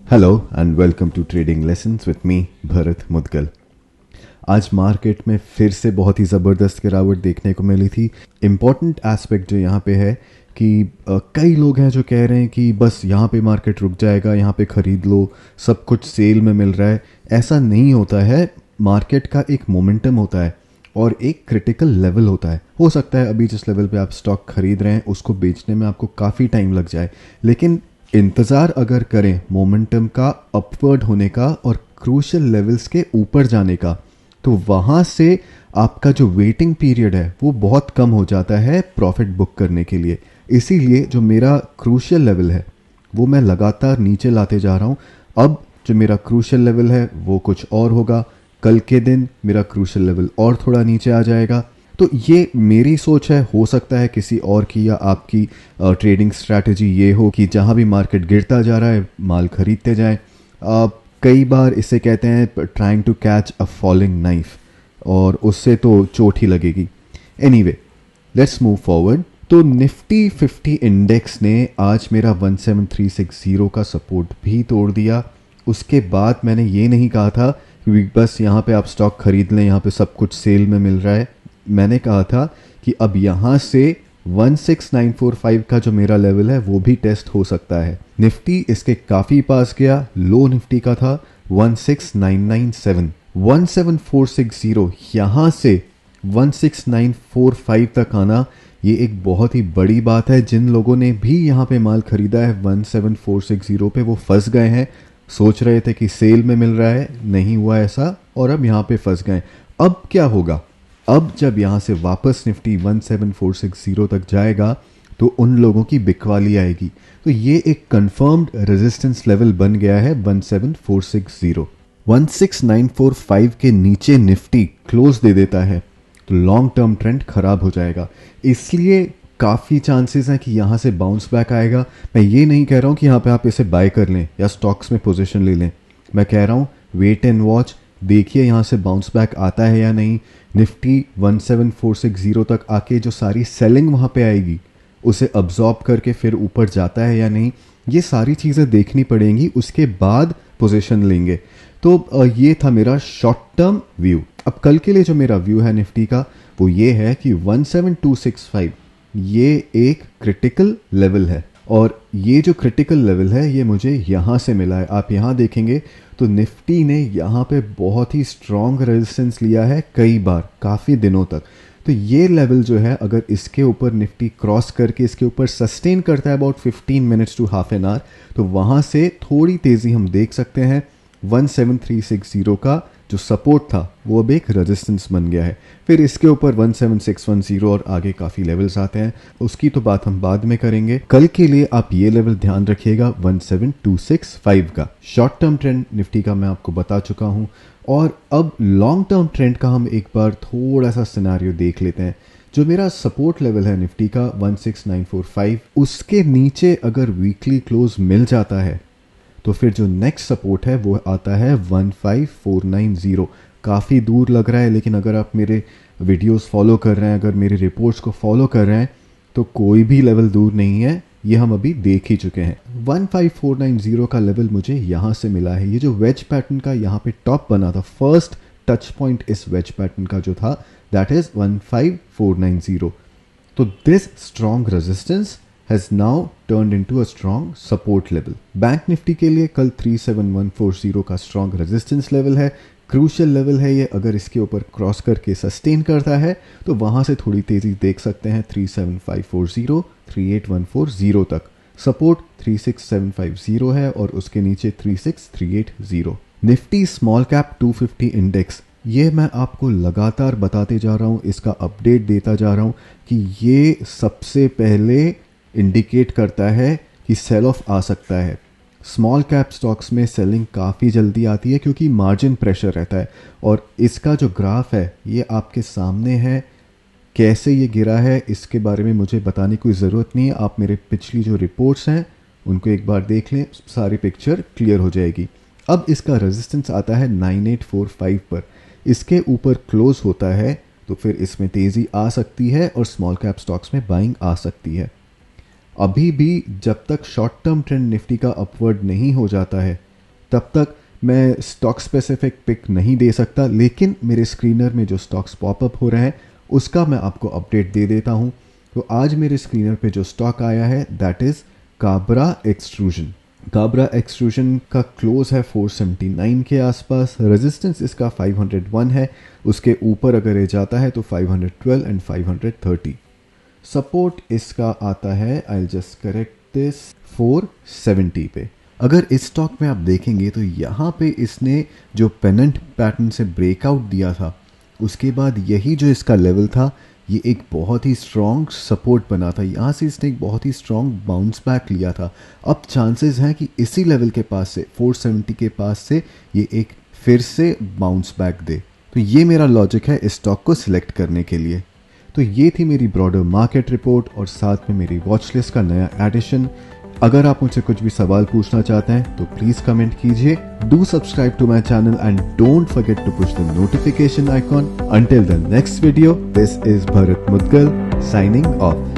Hello and welcome to trading lessons with me Bharat Mudgal. आज market में फिर से बहुत ही ज़बरदस्त गिरावट देखने को मिली थी। इम्पॉर्टेंट एस्पेक्ट जो यहाँ पे है कि कई लोग हैं जो कह रहे हैं कि बस यहाँ पे मार्केट रुक जाएगा, यहाँ पे ख़रीद लो, सब कुछ सेल में मिल रहा है। ऐसा नहीं होता है। मार्केट का एक मोमेंटम होता है और एक क्रिटिकल लेवल होता है। हो सकता है अभी जिस लेवल पे आप स्टॉक खरीद रहे हैं उसको बेचने में आपको काफ़ी टाइम लग जाए, लेकिन इंतज़ार अगर करें मोमेंटम का अपवर्ड होने का और क्रूशियल लेवल्स के ऊपर जाने का, तो वहाँ से आपका जो वेटिंग पीरियड है वो बहुत कम हो जाता है प्रॉफिट बुक करने के लिए। इसीलिए जो मेरा क्रूशियल लेवल है वो मैं लगातार नीचे लाते जा रहा हूँ। अब जो मेरा क्रूशियल लेवल है वो कुछ और होगा, कल के दिन मेरा क्रूशियल लेवल और थोड़ा नीचे आ जाएगा। तो ये मेरी सोच है, हो सकता है किसी और की या आपकी ट्रेडिंग स्ट्रैटेजी ये हो कि जहाँ भी मार्केट गिरता जा रहा है माल खरीदते जाएं। कई बार इसे कहते हैं trying to catch a falling knife, और उससे तो चोट ही लगेगी। Anyway, let's move forward. तो निफ्टी 50 इंडेक्स ने आज मेरा 17360 का सपोर्ट भी तोड़ दिया। उसके बाद मैंने ये नहीं कहा था कि बस यहाँ पे आप स्टॉक खरीद लें, यहाँ पे सब कुछ सेल में मिल रहा है। मैंने कहा था कि अब यहाँ से 16945 का जो मेरा लेवल है वो भी टेस्ट हो सकता है। निफ्टी इसके काफ़ी पास गया। लो निफ्टी का था 16997। 17460 यहाँ से 16945 तक आना, ये एक बहुत ही बड़ी बात है। जिन लोगों ने भी यहाँ पे माल खरीदा है 17460 पे, वो फंस गए हैं। सोच रहे थे कि सेल में मिल रहा है, नहीं हुआ ऐसा, और अब यहाँ पे फंस गए। अब क्या होगा? अब जब यहाँ से वापस निफ्टी 17460 तक जाएगा तो उन लोगों की बिकवाली आएगी। तो ये एक कंफर्म्ड रेजिस्टेंस लेवल बन गया है 17460। 16945 के नीचे निफ्टी क्लोज दे देता है तो लॉन्ग टर्म ट्रेंड खराब हो जाएगा। इसलिए काफ़ी चांसेस हैं कि यहाँ से बाउंस बैक आएगा। मैं ये नहीं कह रहा हूँ कि यहाँ पे आप इसे बाय कर लें या स्टॉक्स में पोजीशन ले लें। मैं कह रहा हूँ वेट एंड वॉच, देखिए यहाँ से बाउंस बैक आता है या नहीं। निफ्टी 17460 तक आके जो सारी सेलिंग वहाँ पे आएगी उसे अब्जॉर्ब करके फिर ऊपर जाता है या नहीं, ये सारी चीज़ें देखनी पड़ेंगी। उसके बाद पोजीशन लेंगे। तो ये था मेरा शॉर्ट टर्म व्यू। अब कल के लिए जो मेरा व्यू है निफ्टी का वो ये है कि 17265 ये एक क्रिटिकल लेवल है, और ये जो क्रिटिकल लेवल है ये मुझे यहाँ से मिला है। आप यहाँ देखेंगे तो निफ्टी ने यहाँ पे बहुत ही स्ट्रॉन्ग रेजिस्टेंस लिया है कई बार, काफ़ी दिनों तक। तो ये लेवल जो है, अगर इसके ऊपर निफ्टी क्रॉस करके इसके ऊपर सस्टेन करता है about 15 minutes to half an hour, तो वहाँ से थोड़ी तेज़ी हम देख सकते हैं। 17360 का जो सपोर्ट था वो अब एक रेजिस्टेंस बन गया है। फिर इसके ऊपर 17610 और आगे काफ़ी लेवल्स आते हैं, उसकी तो बात हम बाद में करेंगे। कल के लिए आप ये लेवल ध्यान रखिएगा 17265 का। शॉर्ट टर्म ट्रेंड निफ्टी का मैं आपको बता चुका हूँ, और अब लॉन्ग टर्म ट्रेंड का हम एक बार थोड़ा सा सिनेरियो देख लेते हैं। जो मेरा सपोर्ट लेवल है निफ्टी का 16945, उसके नीचे अगर वीकली क्लोज मिल जाता है तो फिर जो नेक्स्ट सपोर्ट है वो आता है 15490। काफ़ी दूर लग रहा है, लेकिन अगर आप मेरे वीडियोस फॉलो कर रहे हैं, अगर मेरी रिपोर्ट्स को फॉलो कर रहे हैं, तो कोई भी लेवल दूर नहीं है। ये हम अभी देख ही चुके हैं। 15490 का लेवल मुझे यहाँ से मिला है। ये जो वेज पैटर्न का यहाँ पे टॉप बना था, फर्स्ट टच पॉइंट इस वेज पैटर्न का जो था, दैट इज 15490। तो this strong resistance has now turned into a strong support level. Bank Nifty के लिए कल 37140 का स्ट्रॉन्ग रेजिस्टेंस लेवल है, क्रूशियल लेवल है ये। अगर इसके ऊपर क्रॉस करके सस्टेन करता है तो वहाँ से थोड़ी तेज़ी देख सकते हैं 37540, 38140 तक। सपोर्ट 36750 है और उसके नीचे 36380। निफ्टी स्मॉल कैप 250 इंडेक्स, ये मैं आपको लगातार बताते जा रहा हूँ, इसका अपडेट देता जा रहा हूँ कि ये सबसे पहले इंडिकेट करता है कि सेल ऑफ आ सकता है। स्मॉल कैप स्टॉक्स में सेलिंग काफ़ी जल्दी आती है क्योंकि मार्जिन प्रेशर रहता है, और इसका जो ग्राफ है ये आपके सामने है। कैसे ये गिरा है इसके बारे में मुझे बताने की ज़रूरत नहीं है। आप मेरे पिछली जो रिपोर्ट्स हैं उनको एक बार देख लें, सारी पिक्चर क्लियर हो जाएगी। अब इसका रेजिस्टेंस आता है 9845 पर। इसके ऊपर क्लोज होता है तो फिर इसमें तेज़ी आ सकती है और स्मॉल कैप स्टॉक्स में बाइंग आ सकती है। अभी भी जब तक शॉर्ट टर्म ट्रेंड निफ्टी का अपवर्ड नहीं हो जाता है, तब तक मैं स्टॉक स्पेसिफिक पिक नहीं दे सकता, लेकिन मेरे स्क्रीनर में जो स्टॉक्स पॉपअप हो रहे हैं उसका मैं आपको अपडेट दे देता हूँ। तो आज मेरे स्क्रीनर पे जो स्टॉक आया है that is Kabra extrusion. Kabra extrusion का क्लोज है 479 के आसपास, रेजिस्टेंस इसका 501 है, उसके ऊपर अगर ये जाता है तो 512 एंड 530। सपोर्ट इसका आता है, आई जस्ट करेक्ट दिस, 470 पे। अगर इस स्टॉक में आप देखेंगे तो यहाँ पे इसने जो पेनेंट पैटर्न से ब्रेकआउट दिया था उसके बाद यही जो इसका लेवल था ये एक बहुत ही स्ट्रॉन्ग सपोर्ट बना था, यहाँ से इसने एक बहुत ही स्ट्रॉन्ग बाउंस बैक लिया था। अब चांसेस हैं कि इसी लेवल के पास से 470 के पास से ये एक फिर से बाउंस बैक दे। तो ये मेरा लॉजिक है इस स्टॉक को सिलेक्ट करने के लिए। तो ये थी मेरी ब्रॉडर मार्केट रिपोर्ट और साथ में मेरी वॉच लिस्ट का नया एडिशन। अगर आप मुझसे कुछ भी सवाल पूछना चाहते हैं तो प्लीज कमेंट कीजिए। Do subscribe to my channel and don't forget to push the notification icon. Until the next video, this is Bharat Mudgal signing of.